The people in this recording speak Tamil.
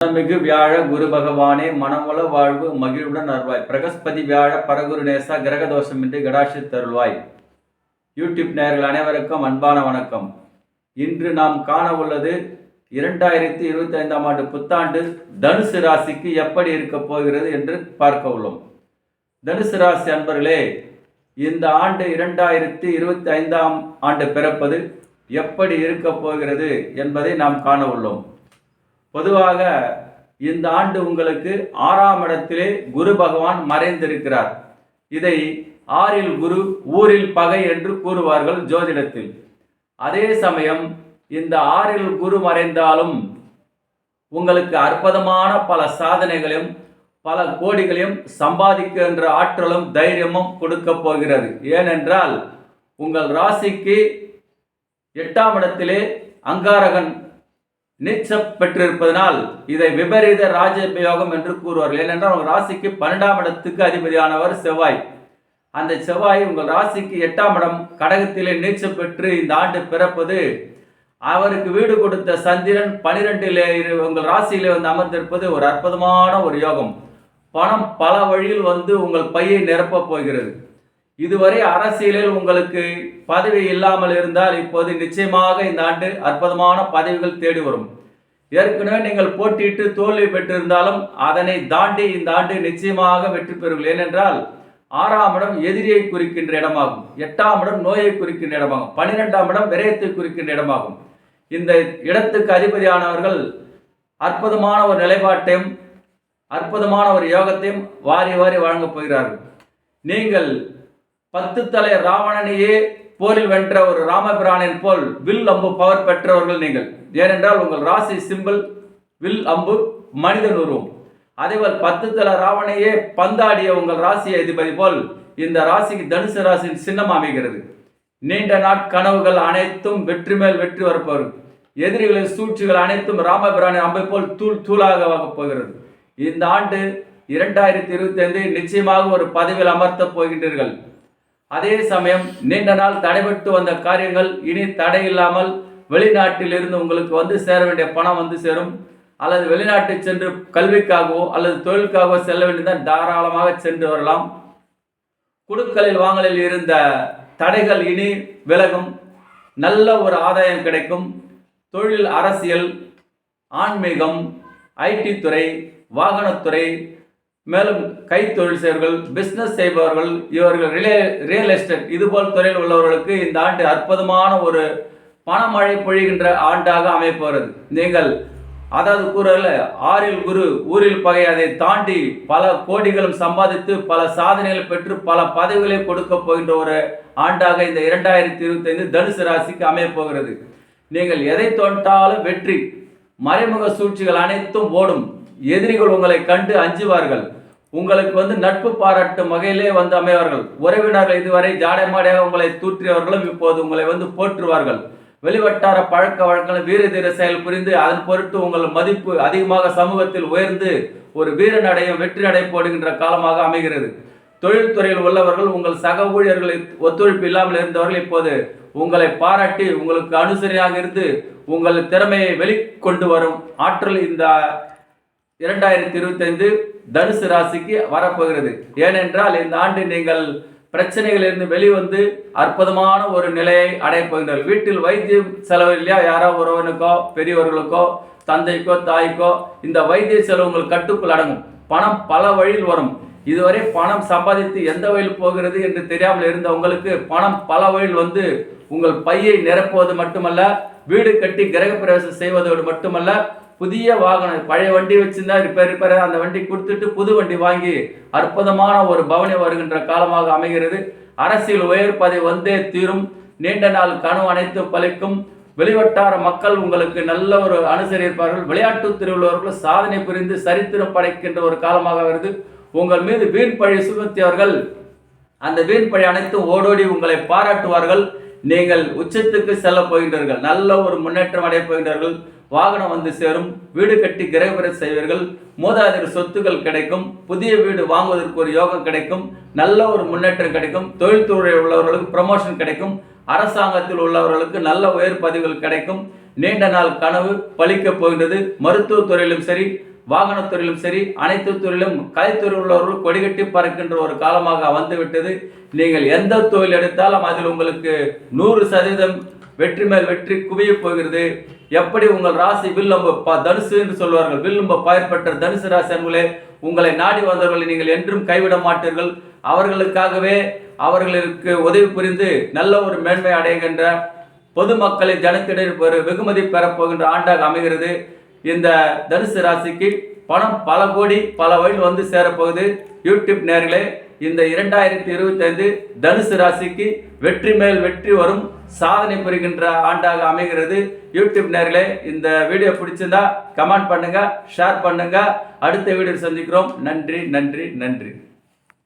மிகு வியாழ குரு பகவானே மனமுள வாழ்வு மகிழ்வுடன் அருள்வாய். பிரகஸ்பதி வியாழ பரகுரு நேசா கிரகதோஷமின்றி கடாட்சி தருள்வாய். யூடியூப் நேயர்கள் அனைவருக்கும் அன்பான வணக்கம். இன்று நாம் காண உள்ளது 2025ஆம் ஆண்டு புத்தாண்டு தனுசு ராசிக்கு எப்படி இருக்க போகிறது என்று பார்க்க உள்ளோம். தனுசு ராசி அன்பர்களே, இந்த ஆண்டு 2025ஆம் ஆண்டு பிறப்பது எப்படி இருக்க போகிறது என்பதை நாம் காண உள்ளோம். பொதுவாக இந்த ஆண்டு உங்களுக்கு 6ஆம் இடத்திலே குரு பகவான் மறைந்திருக்கிறார். இதை 6இல் குரு ஊரில் பகை என்று கூறுவார்கள் ஜோதிடத்தில். அதே சமயம் இந்த 6இல் குரு மறைந்தாலும் உங்களுக்கு அற்புதமான பல சாதனைகளையும் பல கோடிகளையும் சம்பாதிக்கின்ற ஆற்றலும் தைரியமும் கொடுக்க போகிறது. ஏனென்றால் உங்கள் ராசிக்கு 8ஆம் இடத்திலே அங்காரகன் நீச்சம் பெற்றிருப்பதனால் இதை விபரீத ராஜயோகம் என்று கூறுவார்கள். ஏனென்றால் உங்கள் ராசிக்கு 12ஆம் இடத்துக்கு அதிபதியானவர் செவ்வாய். அந்த செவ்வாய் உங்கள் ராசிக்கு 8ஆம் இடம் கடகத்திலே நீச்சம் பெற்று இந்த ஆண்டு பிறப்பது, அவருக்கு வீடு கொடுத்த சந்திரன் 12இலே உங்கள் ராசியிலே வந்து அமர்ந்திருப்பது ஒரு அற்புதமான ஒரு யோகம். பணம் பல வழியில் வந்து உங்கள் பையை நிரப்ப போகிறது. இதுவரை அரசியலில் உங்களுக்கு பதவி இல்லாமல் இருந்தால் இப்போது நிச்சயமாக இந்த ஆண்டு அற்புதமான பதவிகள் தேடி வரும். ஏற்கனவே நீங்கள் போட்டியிட்டு தோல்வி பெற்றிருந்தாலும் அதனை தாண்டி இந்த ஆண்டு நிச்சயமாக வெற்றி பெறுவீர்கள். ஏனென்றால் 6ஆம் இடம் எதிரியை குறிக்கின்ற இடமாகும், 8ஆம் இடம் நோயை குறிக்கின்ற இடமாகும், 12ஆம் இடம் விரயத்தை குறிக்கின்ற இடமாகும். இந்த இடத்துக்கு அதிபதியானவர்கள் அற்புதமான ஒரு நிலைப்பாட்டையும் அற்புதமான ஒரு யோகத்தையும் வாரி வாரி வழங்கப் போகிறார்கள். நீங்கள் 10 தலை ராவணனையே போரில் வென்ற ஒரு ராமபிரானின் போல் வில் அம்பு பவர் பெற்றவர்கள் நீங்கள். ஏனென்றால் உங்கள் ராசி சிம்பிள் வில் அம்பு மனிதன் உருவம். அதேபோல் 10 தலை ராவணையே பந்தாடிய உங்கள் ராசி அதிபதி போல் இந்த ராசிக்கு தனுசு ராசியின் சின்னம் அமைகிறது. நீண்ட நாட்கனவுகள் அனைத்தும் வெற்றி மேல் வெற்றி வரப்போகிறது. எதிரிகளின் சூழ்ச்சிகள் அனைத்தும் ராமபிரானின் அம்பை போல் தூள் தூளாக வாங்கப் போகிறது. இந்த ஆண்டு 2025 நிச்சயமாக ஒரு பதவியில் அமர்த்தப் போகின்றீர்கள். அதே சமயம் நீண்ட நாள் தடைபட்டு வந்த காரியங்கள் இனி தடை இல்லாமல் வெளிநாட்டில் இருந்து உங்களுக்கு வந்து சேர வேண்டிய பணம் வந்து சேரும். அல்லது வெளிநாட்டு சென்று கல்விக்காகவோ அல்லது தொழிலுக்காகவோ செல்ல வேண்டியதான் தாராளமாக சென்று வரலாம். குடுக்கலில் வாங்கலில் இருந்த தடைகள் இனி விலகும். நல்ல ஒரு ஆதாயம் கிடைக்கும். தொழில், அரசியல், ஆன்மீகம், ஐடி துறை, வாகனத்துறை, மேலும் கைத்தொழில் செய்வர்கள், பிஸ்னஸ் செய்பவர்கள், இவர்கள் ரியல் எஸ்டேட் இதுபோல் துறையில் உள்ளவர்களுக்கு இந்த ஆண்டு அற்புதமான ஒரு பணமழை பொழிகின்ற ஆண்டாக அமைப்போகிறது. நீங்கள் அதாவது கூறல 6இல் குரு ஊரில் பகை, அதை தாண்டி பல கோடிகளும் சம்பாதித்து பல சாதனைகளை பெற்று பல பதவிகளை கொடுக்க போகின்ற ஒரு ஆண்டாக இந்த 2025 தனுசு ராசிக்கு அமையப்போகிறது. நீங்கள் எதை தோன்றாலும் வெற்றி. மறைமுக சூழ்ச்சிகள் அனைத்தும் ஓடும். எதிரிகள் உங்களை கண்டு அஞ்சுவார்கள். உங்களுக்கு வந்து நட்பு பாராட்டும் வகையிலே வந்து அமைவார்கள். உறவினர்கள் இதுவரை ஜாடைமாடையாக உங்களை தூற்றியவர்களும் இப்போது உங்களை வந்து போற்றுவார்கள். வெளிவட்டார பழக்க வழக்கங்கள் வீர தீர செயல் புரிந்து அதன் பொருட்டு உங்கள் மதிப்பு அதிகமாக சமூகத்தில் உயர்ந்து ஒரு வீர நடையும் வெற்றி நடை போடுகின்ற காலமாக அமைகிறது. தொழில்துறையில் உள்ளவர்கள் உங்கள் சக ஊழியர்களை ஒத்துழைப்பு இல்லாமல் இருந்தவர்கள் இப்போது உங்களை பாராட்டி உங்களுக்கு அனுசரணையாக இருந்து உங்கள் திறமையை வெளிக்கொண்டு வரும் ஆற்றல் இந்த 2025 தனுசு ராசிக்கு வரப்போகிறது. ஏனென்றால் இந்த ஆண்டு நீங்கள் பிரச்சனைகளிலிருந்து வெளிவந்து அற்புதமான ஒரு நிலையை அடையப்போகின்றனர். வீட்டில் வைத்தியம் செலவு இல்லையா, யாரோ ஒருவனுக்கோ பெரியவர்களுக்கோ தந்தைக்கோ தாய்க்கோ இந்த வைத்திய செலவு உங்கள் கட்டுக்குள் அடங்கும். பணம் பல வழியில் வரும். இதுவரை பணம் சம்பாதித்து எந்த வழியில் போகிறது என்று தெரியாமல் இருந்த உங்களுக்கு பணம் பல வழியில் வந்து உங்கள் பையை நிரப்புவது மட்டுமல்ல, வீடு கட்டி கிரக பிரவேசம் செய்வதோடு மட்டுமல்ல, புதிய வாகனம், பழைய வண்டி வச்சிருந்தா ரிப்பேர் அந்த வண்டி கொடுத்துட்டு புது வண்டி வாங்கி அற்புதமான ஒரு பவனி வருகின்ற காலமாக அமைகிறது. அரசியல் உயர் பதவி வந்தே தீரும். நீண்ட நாள் கனவு அனைத்தும் பலிக்கும். வெளிவட்டார மக்கள் உங்களுக்கு நல்ல ஒரு அனுசரிப்பார்கள். விளையாட்டு திருவிழாவர்கள் சாதனை புரிந்து சரித்திரம் படைக்கின்ற ஒரு காலமாக வருது. உங்கள் மீது வீண் பழி சுமத்தியவர்கள் அந்த வீண் பழி அனைத்தும் ஓடோடி உங்களை பாராட்டுவார்கள். நீங்கள் உச்சத்துக்கு செல்ல போகின்றீர்கள். நல்ல ஒரு முன்னேற்றம் அடைய போகின்றார்கள். வாகனம் வந்து சேரும். வீடு கட்டி கிரகப்பிரவேசம் செய்வீர்கள். மூதாதையர் சொத்துக்கள் கிடைக்கும். புதிய வீடு வாங்குவதற்கு ஒரு யோகம் கிடைக்கும். நல்ல ஒரு முன்னேற்றம் கிடைக்கும். தொழில்துறையில் உள்ளவர்களுக்கு ப்ரமோஷன் கிடைக்கும். அரசாங்கத்தில் உள்ளவர்களுக்கு நல்ல உயர் பதவிகள் கிடைக்கும். நீண்ட நாள் கனவு பலிக்கப் போகின்றது. மருத்துவ துறையிலும் சரி, வாகனத்துறையிலும் சரி அனைத்து துறையிலும் கலைத்துறையில் உள்ளவர்கள் கொடிகட்டி பறக்கின்ற ஒரு காலமாக வந்துவிட்டது. நீங்கள் எந்த தொழில் எடுத்தாலும் அதில் உங்களுக்கு 100% வெற்றி மேல் வெற்றி குவிய போகிறது. எப்படி உங்கள் ராசி வில்லம்பு தனுசு என்று சொல்வார்கள், வில்லும்ப பயிர் பெற்ற தனுசு ராசி அன்புகளே, உங்களை நாடி வந்தவர்களை நீங்கள் என்றும் கைவிட மாட்டீர்கள். அவர்களுக்காகவே அவர்களுக்கு உதவி புரிந்து நல்ல ஒரு மேன்மை அடைகின்ற பொதுமக்களின் ஜனத்திடையே ஒரு வெகுமதி பெறப்போகின்ற ஆண்டாக அமைகிறது. இந்த தனுசு ராசிக்கு பணம் பல கோடி பல வழியில் வந்து சேரப்போகுது. யூடியூப் நேயர்களே, இந்த 2025 தனுசு ராசிக்கு வெற்றி மேல் வெற்றி வரும் சாதனை புரிகின்ற ஆண்டாக அமைகிறது. யூடியூப் நேயர்களே, இந்த வீடியோ பிடிச்சிருந்தா கமெண்ட் பண்ணுங்க, ஷேர் பண்ணுங்க. அடுத்த வீடியோ சந்திக்கிறோம். நன்றி நன்றி நன்றி.